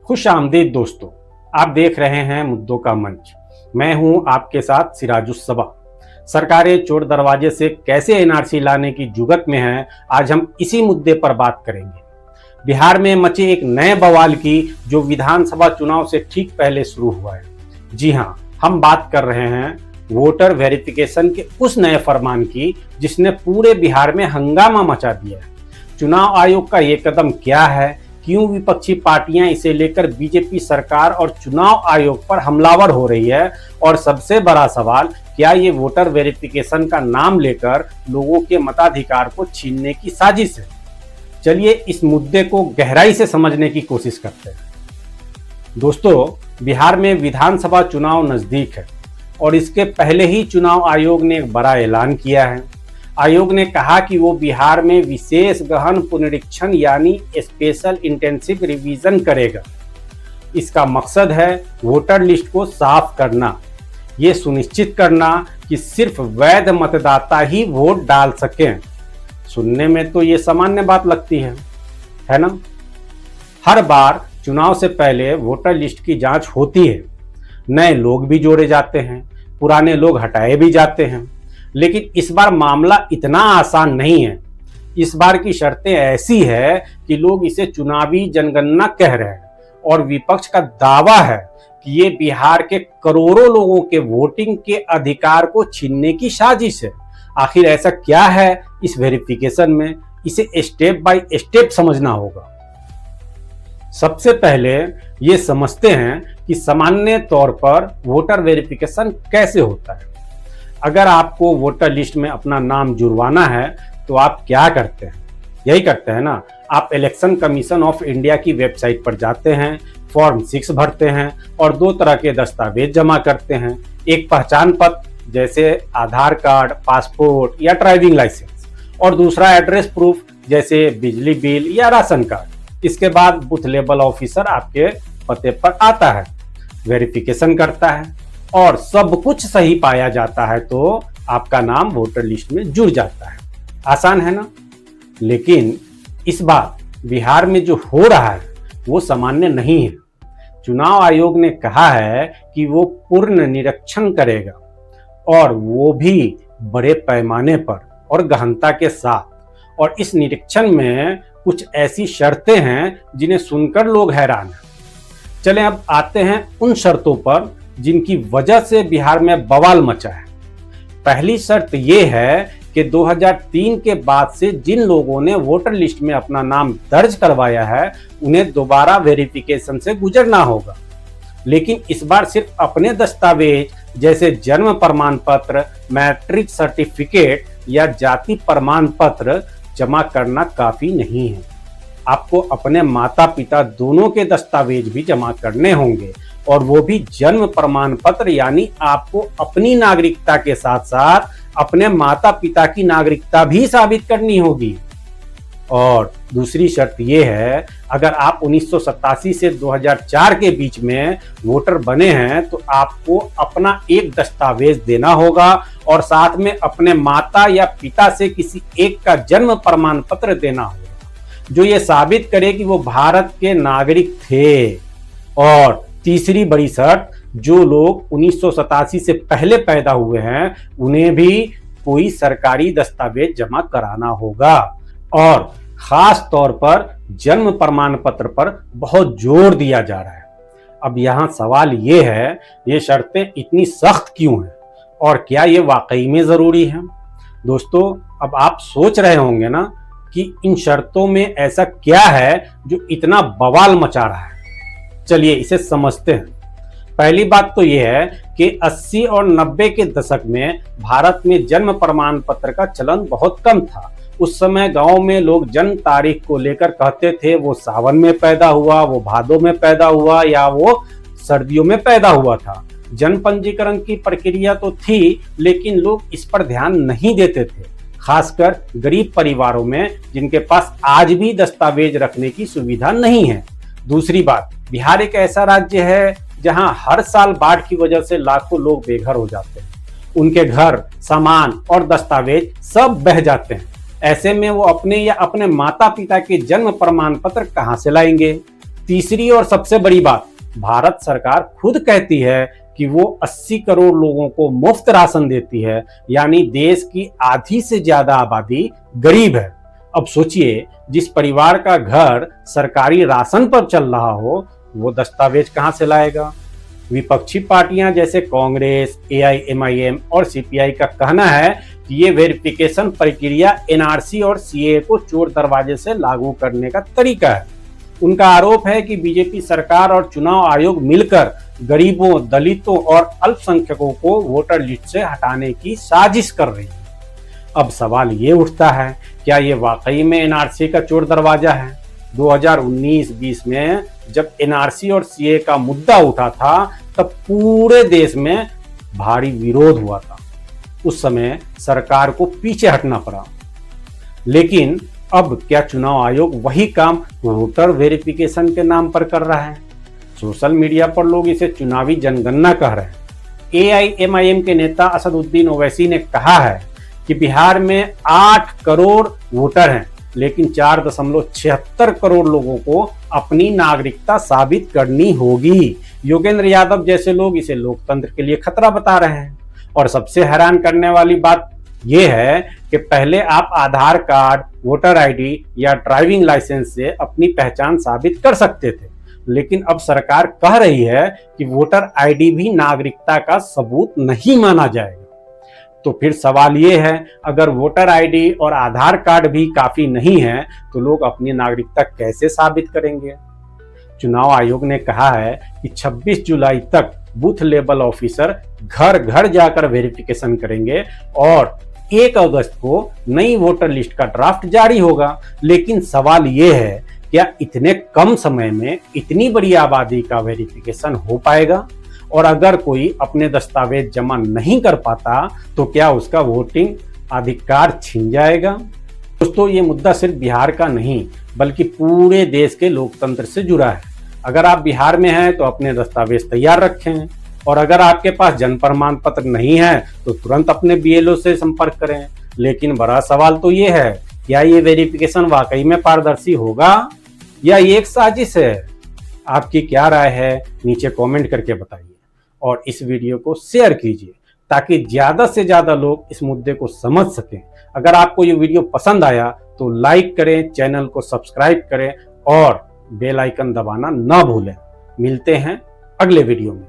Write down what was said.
खुश आमदीद दोस्तों, आप देख रहे हैं मुद्दों का मंच। मैं हूं आपके साथ सिराजुस्सबा। सरकारें चोर दरवाजे से कैसे एनआरसी लाने की जुगत में हैं, आज हम इसी मुद्दे पर बात करेंगे। बिहार में मचे एक नए बवाल की जो विधानसभा चुनाव से ठीक पहले शुरू हुआ है। जी हां, हम बात कर रहे हैं वोटर वेरिफिकेशन के उस नए फरमान की जिसने पूरे बिहार में हंगामा मचा दिया है। चुनाव आयोग का ये कदम क्या है, क्यों विपक्षी पार्टियां इसे लेकर बीजेपी सरकार और चुनाव आयोग पर हमलावर हो रही है, और सबसे बड़ा सवाल, क्या ये वोटर वेरिफिकेशन का नाम लेकर लोगों के मताधिकार को छीनने की साजिश है। चलिए इस मुद्दे को गहराई से समझने की कोशिश करते हैं। दोस्तों, बिहार में विधानसभा चुनाव नजदीक है और इसके पहले ही चुनाव आयोग ने एक बड़ा ऐलान किया है। आयोग ने कहा कि वो बिहार में विशेष गहन पुनरीक्षण यानी स्पेशल इंटेंसिव रिवीजन करेगा। इसका मकसद है वोटर लिस्ट को साफ करना, ये सुनिश्चित करना कि सिर्फ वैध मतदाता ही वोट डाल सकें। सुनने में तो ये सामान्य बात लगती है ना। हर बार चुनाव से पहले वोटर लिस्ट की जांच होती है, नए लोग भी जोड़े जाते हैं, पुराने लोग हटाए भी जाते हैं। लेकिन इस बार मामला इतना आसान नहीं है। इस बार की शर्तें ऐसी है कि लोग इसे चुनावी जनगणना कह रहे हैं और विपक्ष का दावा है कि ये बिहार के करोड़ों लोगों के वोटिंग के अधिकार को छीनने की साजिश है। आखिर ऐसा क्या है इस वेरिफिकेशन में, इसे स्टेप बाय स्टेप समझना होगा। सबसे पहले ये समझते हैं कि सामान्य तौर पर वोटर वेरिफिकेशन कैसे होता है। अगर आपको वोटर लिस्ट में अपना नाम जुड़वाना है तो आप क्या करते हैं, यही करते हैं ना। आप इलेक्शन कमीशन ऑफ इंडिया की वेबसाइट पर जाते हैं, फॉर्म 6 भरते हैं और 2 तरह के दस्तावेज जमा करते हैं। एक पहचान पत्र जैसे आधार कार्ड, पासपोर्ट या ड्राइविंग लाइसेंस, और दूसरा एड्रेस प्रूफ जैसे बिजली बिल या राशन कार्ड। इसके बाद बूथ लेवल ऑफिसर आपके पते पर आता है, वेरिफिकेशन करता है और सब कुछ सही पाया जाता है तो आपका नाम वोटर लिस्ट में जुड़ जाता है। आसान है ना। लेकिन इस बार बिहार में जो हो रहा है वो सामान्य नहीं है। चुनाव आयोग ने कहा है कि वो पूर्ण निरीक्षण करेगा, और वो भी बड़े पैमाने पर और गहनता के साथ। और इस निरीक्षण में कुछ ऐसी शर्तें हैं जिन्हें सुनकर लोग हैरान हैं। चलें अब आते हैं उन शर्तों पर जिनकी वजह से बिहार में बवाल मचा है। पहली शर्त यह है कि 2003 के बाद से जिन लोगों ने वोटर लिस्ट में अपना नाम दर्ज करवाया है उन्हें दोबारा वेरिफिकेशन से गुजरना होगा। लेकिन इस बार सिर्फ अपने दस्तावेज जैसे जन्म प्रमाण पत्र, मैट्रिक सर्टिफिकेट या जाति प्रमाण पत्र जमा करना काफी नहीं है। आपको अपने माता पिता दोनों के दस्तावेज भी जमा करने होंगे, और वो भी जन्म प्रमाण पत्र, यानी आपको अपनी नागरिकता के साथ साथ अपने माता पिता की नागरिकता भी साबित करनी होगी। और दूसरी शर्त यह है, अगर आप 1987 से 2004 के बीच में वोटर बने हैं तो आपको अपना एक दस्तावेज देना होगा और साथ में अपने माता या पिता से किसी एक का जन्म प्रमाण पत्र देना होगा जो ये साबित करे कि वो भारत के नागरिक थे। और तीसरी बड़ी शर्त, जो लोग 1987 से पहले पैदा हुए हैं उन्हें भी कोई सरकारी दस्तावेज जमा कराना होगा। और खास तौर पर जन्म प्रमाण पत्र पर बहुत जोर दिया जा रहा है। अब यहाँ सवाल ये है, ये शर्तें इतनी सख्त क्यों हैं और क्या ये वाकई में जरूरी है। दोस्तों, अब आप सोच रहे होंगे ना कि इन शर्तों में ऐसा क्या है जो इतना बवाल मचा रहा है। चलिए इसे समझते हैं। पहली बात तो यह है कि 80 और 90 के दशक में भारत में जन्म प्रमाण पत्र का चलन बहुत कम था। उस समय गांव में लोग जन्म तारीख को लेकर कहते थे वो सावन में पैदा हुआ, वो भादों में पैदा हुआ या वो सर्दियों में पैदा हुआ था। जन्म पंजीकरण की प्रक्रिया तो थी, लेकिन लोग इस पर ध्यान नहीं देते थे, खासकर गरीब परिवारों में जिनके पास आज भी दस्तावेज रखने की सुविधा नहीं है। दूसरी बात, बिहार एक ऐसा राज्य है जहां हर साल बाढ़ की वजह से लाखों लोग बेघर हो जाते हैं। उनके घर, सामान और दस्तावेज सब बह जाते हैं। ऐसे में वो अपने या अपने माता पिता के जन्म प्रमाण पत्र कहां से लाएंगे। तीसरी और सबसे बड़ी बात, भारत सरकार खुद कहती है कि वो 80 करोड़ लोगों को मुफ्त राशन देती है, यानी देश की आधी से ज्यादा आबादी गरीब है। अब सोचिए, जिस परिवार का घर सरकारी राशन पर चल रहा हो, वो दस्तावेज कहां से लाएगा? विपक्षी पार्टियां जैसे कांग्रेस, एआईएमआईएम और सीपीआई का कहना है कि ये वेरिफिकेशन प्रक्रिया एनआरसी और सीए को चोर दरवाजे से लागू करने का तरीका है। उनका आरोप है कि बीजेपी सरकार और चुनाव आयोग मिलकर गरीबों, दलितों और अल्पसंख्यकों को वोटर लिस्ट से हटाने की साजिश कर रही है। अब सवाल ये उठता है, क्या ये वाकई में एनआरसी का चोर दरवाजा है? 2019-20 में जब एनआरसी और सीए का मुद्दा उठा था, तब पूरे देश में भारी विरोध हुआ था। उस समय सरकार को पीछे हटना पड़ा। लेकिन अब क्या चुनाव आयोग वही काम वोटर वेरिफिकेशन के नाम पर कर रहा है? सोशल मीडिया पर लोग इसे चुनावी जनगणना कह रहे हैं। एआईएमआईएम के नेता असदुद्दीन ओवैसी ने कहा है कि बिहार में 8 करोड़ वोटर हैं, लेकिन 4.76 करोड़ लोगों को अपनी नागरिकता साबित करनी होगी। योगेंद्र यादव जैसे लोग इसे लोकतंत्र के लिए खतरा बता रहे हैं। और सबसे हैरान करने वाली बात यह है कि पहले आप आधार कार्ड, वोटर आईडी या ड्राइविंग लाइसेंस से अपनी पहचान साबित कर सकते थे, लेकिन अब सरकार कह रही है कि वोटर आईडी भी नागरिकता का सबूत नहीं माना जाएगा। तो फिर सवाल ये है, अगर वोटर आईडी और आधार कार्ड भी काफी नहीं है, तो लोग अपनी नागरिकता कैसे साबित करेंगे? चुनाव आयोग ने कहा है कि 26 जुलाई तक बूथ लेवल ऑफिसर घर घर जाकर वेरिफिकेशन करेंगे और 1 अगस्त को नई वोटर लिस्ट का ड्राफ्ट जारी होगा। लेकिन सवाल ये है, क्या इतने कम समय में इतनी बड़ी आबादी का वेरिफिकेशन हो पाएगा? और अगर कोई अपने दस्तावेज जमा नहीं कर पाता, तो क्या उसका वोटिंग अधिकार छिन जाएगा? दोस्तों, ये मुद्दा सिर्फ बिहार का नहीं, बल्कि पूरे देश के लोकतंत्र से जुड़ा है। अगर आप बिहार में हैं तो अपने दस्तावेज तैयार रखें, और अगर आपके पास जन्म प्रमाण पत्र नहीं है तो तुरंत अपने बीएलओ से संपर्क करें। लेकिन बड़ा सवाल तो ये है, क्या ये वेरिफिकेशन वाकई में पारदर्शी होगा या ये एक साजिश है? आपकी क्या राय है, नीचे कमेंट करके बताइए और इस वीडियो को शेयर कीजिए ताकि ज्यादा से ज्यादा लोग इस मुद्दे को समझ सकें। अगर आपको ये वीडियो पसंद आया तो लाइक करें, चैनल को सब्सक्राइब करें और बेल आइकन दबाना ना भूलें। मिलते हैं अगले वीडियो में।